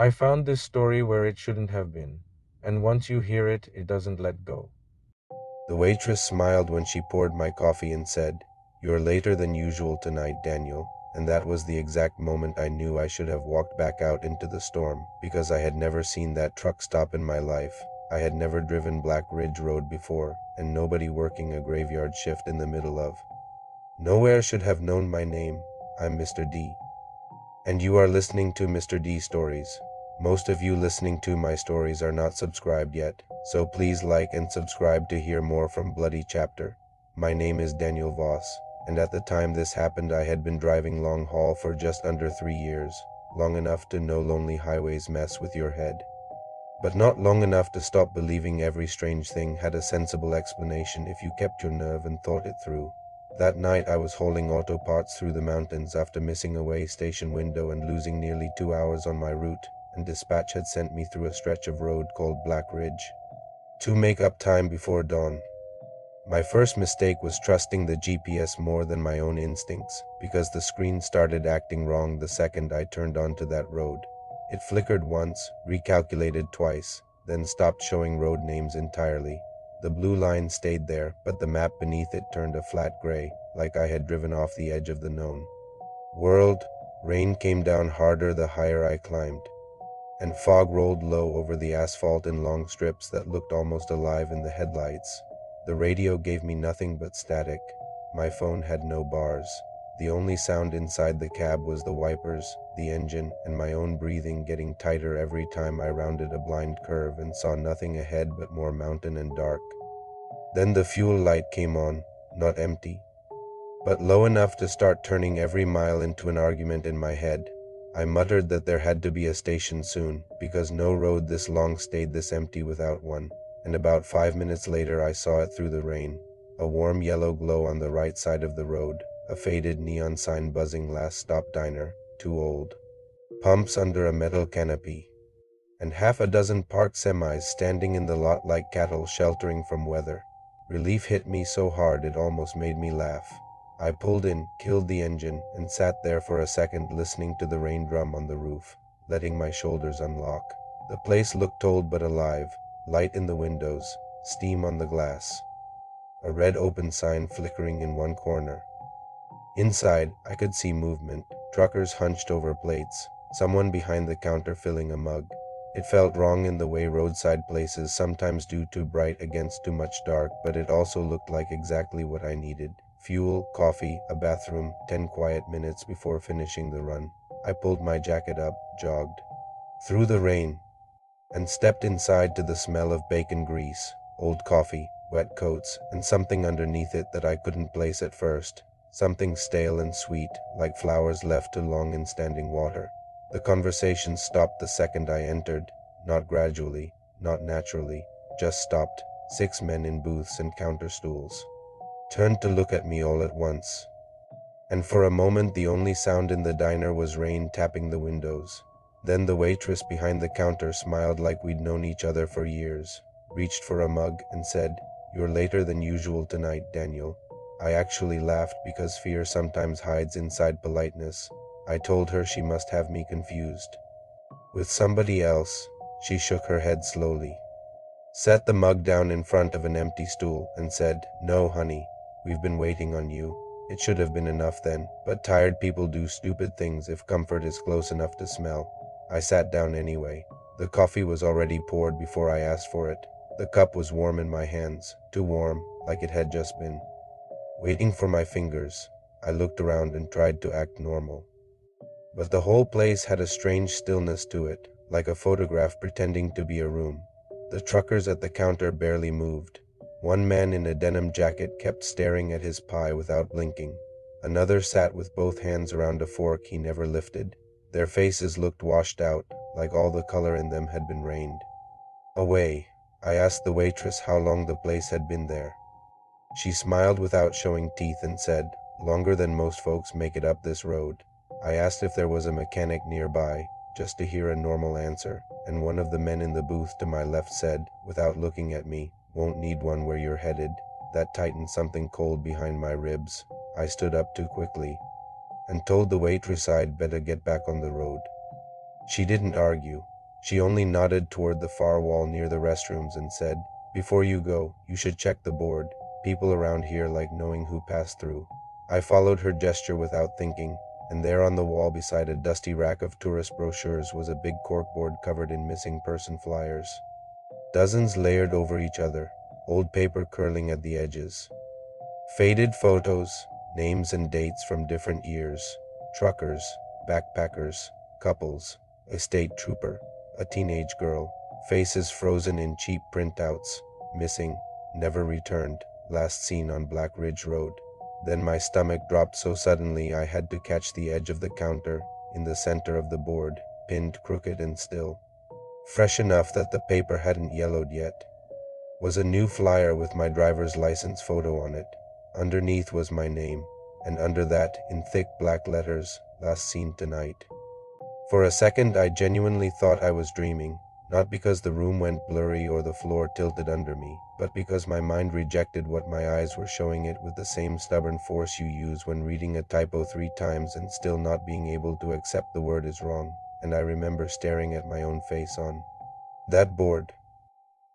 I found this story where it shouldn't have been, and once you hear it, it doesn't let go. The waitress smiled when she poured my coffee and said, "You're later than usual tonight, Daniel." And that was the exact moment I knew I should have walked back out into the storm, because I had never seen that truck stop in my life. I had never driven Black Ridge Road before, and nobody working a graveyard shift in the middle of. Nowhere should have known my name. I'm Mr. D. And you are listening to Mr. D Stories. Most of you listening to my stories are not subscribed yet, so please like and subscribe to hear more from Bloody Chapter. My name is Daniel Voss, and at the time this happened I had been driving long haul for just under 3 years, long enough to know lonely highways mess with your head. But not long enough to stop believing every strange thing had a sensible explanation if you kept your nerve and thought it through. That night I was hauling auto parts through the mountains after missing a way station window and losing nearly 2 hours on my route, and dispatch had sent me through a stretch of road called Black Ridge to make up time before dawn. My first mistake was trusting the GPS more than my own instincts, because the screen started acting wrong the second I turned onto that road. It flickered once, recalculated twice, then stopped showing road names entirely. The blue line stayed there, but the map beneath it turned a flat gray, like I had driven off the edge of the known world. Rain came down harder the higher I climbed, and fog rolled low over the asphalt in long strips that looked almost alive in the headlights. The radio gave me nothing but static. My phone had no bars. The only sound inside the cab was the wipers, the engine, and my own breathing getting tighter every time I rounded a blind curve and saw nothing ahead but more mountain and dark. Then the fuel light came on, not empty, but low enough to start turning every mile into an argument in my head. I muttered that there had to be a station soon, because no road this long stayed this empty without one, and about 5 minutes later I saw it through the rain. A warm yellow glow on the right side of the road, a faded neon sign buzzing last stop diner, too old. Pumps under a metal canopy, and half a dozen parked semis standing in the lot like cattle sheltering from weather. Relief hit me so hard it almost made me laugh. I pulled in, killed the engine, and sat there for a second listening to the rain drum on the roof, letting my shoulders unlock. The place looked old but alive, light in the windows, steam on the glass, a red open sign flickering in one corner. Inside, I could see movement, truckers hunched over plates, someone behind the counter filling a mug. It felt wrong in the way roadside places sometimes do, too bright against too much dark, but it also looked like exactly what I needed. Fuel, coffee, a bathroom, 10 quiet minutes before finishing the run. I pulled my jacket up, jogged through the rain, and stepped inside to the smell of bacon grease, old coffee, wet coats, and something underneath it that I couldn't place at first. Something stale and sweet, like flowers left too long in standing water. The conversation stopped the second I entered, not gradually, not naturally, just stopped. 6 men in booths and counter stools turned to look at me all at once. And for a moment the only sound in the diner was rain tapping the windows. Then the waitress behind the counter smiled like we'd known each other for years, reached for a mug, and said, "You're later than usual tonight, Daniel." I actually laughed because fear sometimes hides inside politeness. I told her she must have me confused with somebody else. She shook her head slowly, set the mug down in front of an empty stool, and said, "No, honey, we've been waiting on you." It should have been enough then, but tired people do stupid things if comfort is close enough to smell. I sat down anyway. The coffee was already poured before I asked for it. The cup was warm in my hands, too warm, like it had just been. Waiting for my fingers, I looked around and tried to act normal. But the whole place had a strange stillness to it, like a photograph pretending to be a room. The truckers at the counter barely moved. One man in a denim jacket kept staring at his pie without blinking. Another sat with both hands around a fork he never lifted. Their faces looked washed out, like all the color in them had been rained away. I asked the waitress how long the place had been there. She smiled without showing teeth and said, "Longer than most folks make it up this road." I asked if there was a mechanic nearby, just to hear a normal answer, and one of the men in the booth to my left said, without looking at me, "Won't need one where you're headed." That tightened something cold behind my ribs. I stood up too quickly and told the waitress I'd better get back on the road. She didn't argue. She only nodded toward the far wall near the restrooms and said, "Before you go, you should check the board. People around here like knowing who passed through." I followed her gesture without thinking, and there on the wall beside a dusty rack of tourist brochures was a big corkboard covered in missing person flyers. Dozens layered over each other, old paper curling at the edges. Faded photos, names and dates from different years. Truckers, backpackers, couples, a state trooper, a teenage girl, faces frozen in cheap printouts, missing, never returned, last seen on Black Ridge Road. Then my stomach dropped so suddenly I had to catch the edge of the counter, in the center of the board, pinned crooked and still. Fresh enough that the paper hadn't yellowed yet, was a new flyer with my driver's license photo on it. Underneath was my name, and under that, in thick black letters, "Last seen tonight." For a second I genuinely thought I was dreaming, not because the room went blurry or the floor tilted under me, but because my mind rejected what my eyes were showing it with the same stubborn force you use when reading a typo 3 times and still not being able to accept the word is wrong, and I remember staring at my own face on that board,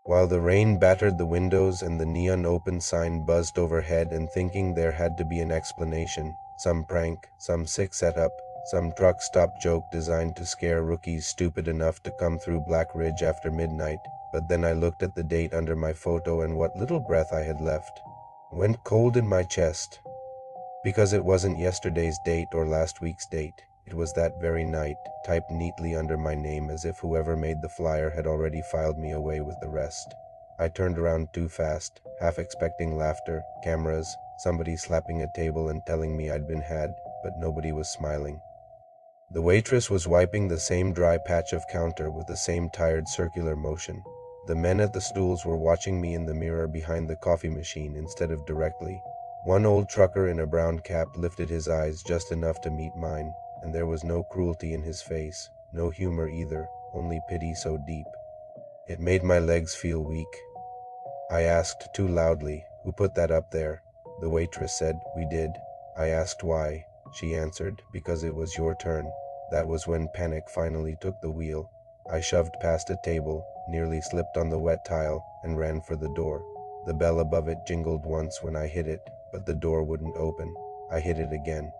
while the rain battered the windows and the neon open sign buzzed overhead, and thinking there had to be an explanation, some prank, some sick setup, some truck stop joke designed to scare rookies stupid enough to come through Black Ridge after midnight. But then I looked at the date under my photo, and what little breath I had left went cold in my chest. Because it wasn't yesterday's date or last week's date. It was that very night, typed neatly under my name as if whoever made the flyer had already filed me away with the rest. I turned around too fast, half expecting laughter, cameras, somebody slapping a table and telling me I'd been had, but nobody was smiling. The waitress was wiping the same dry patch of counter with the same tired circular motion. The men at the stools were watching me in the mirror behind the coffee machine instead of directly. One old trucker in a brown cap lifted his eyes just enough to meet mine, and there was no cruelty in his face, no humor either, only pity so deep. It made my legs feel weak. I asked too loudly, "Who put that up there?" The waitress said, "We did." I asked why. She answered, "Because it was your turn." That was when panic finally took the wheel. I shoved past a table, nearly slipped on the wet tile, and ran for the door. The bell above it jingled once when I hit it, but the door wouldn't open. I hit it again.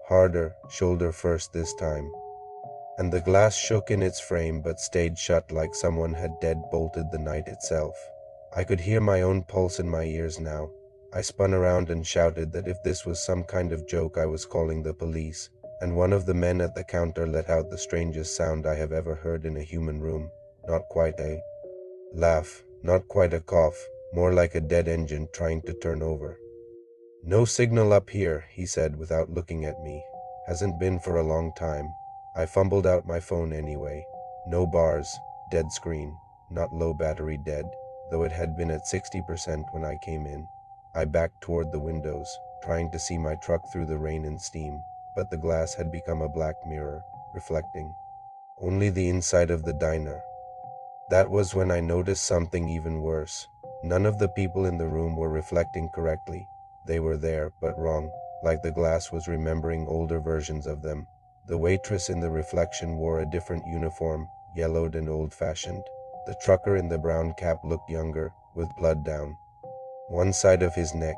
Harder, shoulder first this time. And the glass shook in its frame but stayed shut like someone had dead-bolted the night itself. I could hear my own pulse in my ears now. I spun around and shouted that if this was some kind of joke I was calling the police, and one of the men at the counter let out the strangest sound I have ever heard in a human room. Not quite a laugh, not quite a cough, more like a dead engine trying to turn over. "No signal up here," he said without looking at me. "Hasn't been for a long time." I fumbled out my phone anyway. No bars, dead screen, not low battery dead, though it had been at 60% when I came in. I backed toward the windows, trying to see my truck through the rain and steam, but the glass had become a black mirror, reflecting only the inside of the diner. That was when I noticed something even worse. None of the people in the room were reflecting correctly. They were there, but wrong, like the glass was remembering older versions of them. The waitress in the reflection wore a different uniform, yellowed and old-fashioned. The trucker in the brown cap looked younger, with blood down one side of his neck.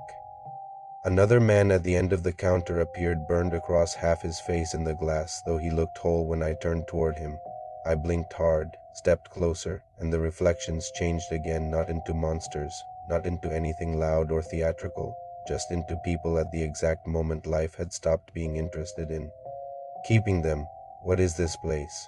Another man at the end of the counter appeared, burned across half his face in the glass, though he looked whole when I turned toward him. I blinked hard, stepped closer, and the reflections changed again, not into monsters, not into anything loud or theatrical, just into people at the exact moment life had stopped being interested in keeping them. "What is this place?"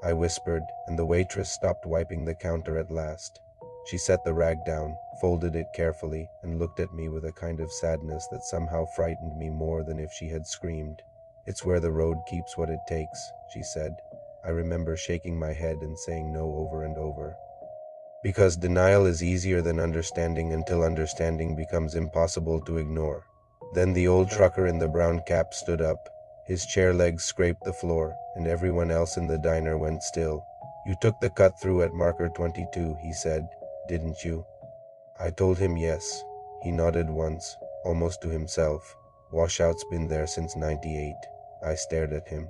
I whispered, and the waitress stopped wiping the counter at last. She set the rag down, folded it carefully, and looked at me with a kind of sadness that somehow frightened me more than if she had screamed. "It's where the road keeps what it takes," she said. I remember shaking my head and saying no over and over. Because denial is easier than understanding until understanding becomes impossible to ignore. Then the old trucker in the brown cap stood up. His chair legs scraped the floor, and everyone else in the diner went still. "You took the cut through at marker 22, he said, "didn't you?" I told him yes. He nodded once, almost to himself. "Washout's been there since '98. I stared at him.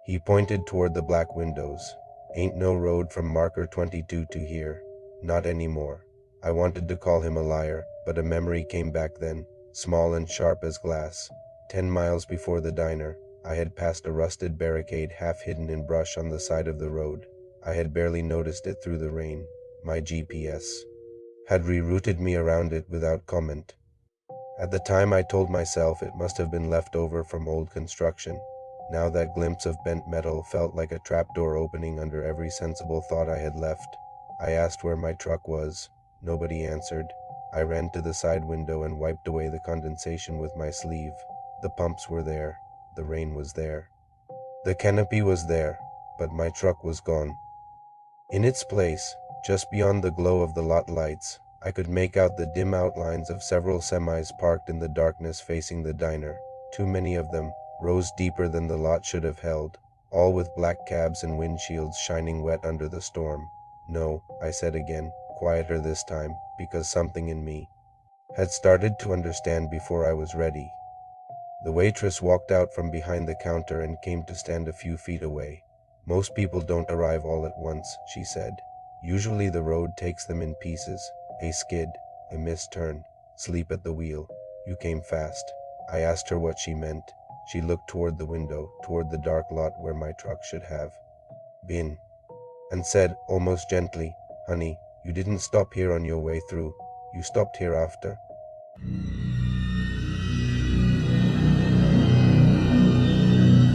He pointed toward the black windows. Ain't no road from marker 22 to here. Not anymore. I wanted to call him a liar, but a memory came back then, small and sharp as glass. 10 miles before the diner, I had passed a rusted barricade half hidden in brush on the side of the road. I had barely noticed it through the rain. My GPS had rerouted me around it without comment. At the time I told myself it must have been left over from old construction. Now that glimpse of bent metal felt like a trapdoor opening under every sensible thought I had left. I asked where my truck was. Nobody answered. I ran to the side window and wiped away the condensation with my sleeve. The pumps were there. The rain was there. The canopy was there, but my truck was gone. In its place, just beyond the glow of the lot lights, I could make out the dim outlines of several semis parked in the darkness facing the diner. Too many of them, rows deeper than the lot should have held, all with black cabs and windshields shining wet under the storm. No, I said again, quieter this time, because something in me had started to understand before I was ready. The waitress walked out from behind the counter and came to stand a few feet away. Most people don't arrive all at once, she said. Usually the road takes them in pieces. A skid, a missed turn, sleep at the wheel. You came fast. I asked her what she meant. She looked toward the window, toward the dark lot where my truck should have been, and said, almost gently, "Honey, you didn't stop here on your way through. You stopped here after."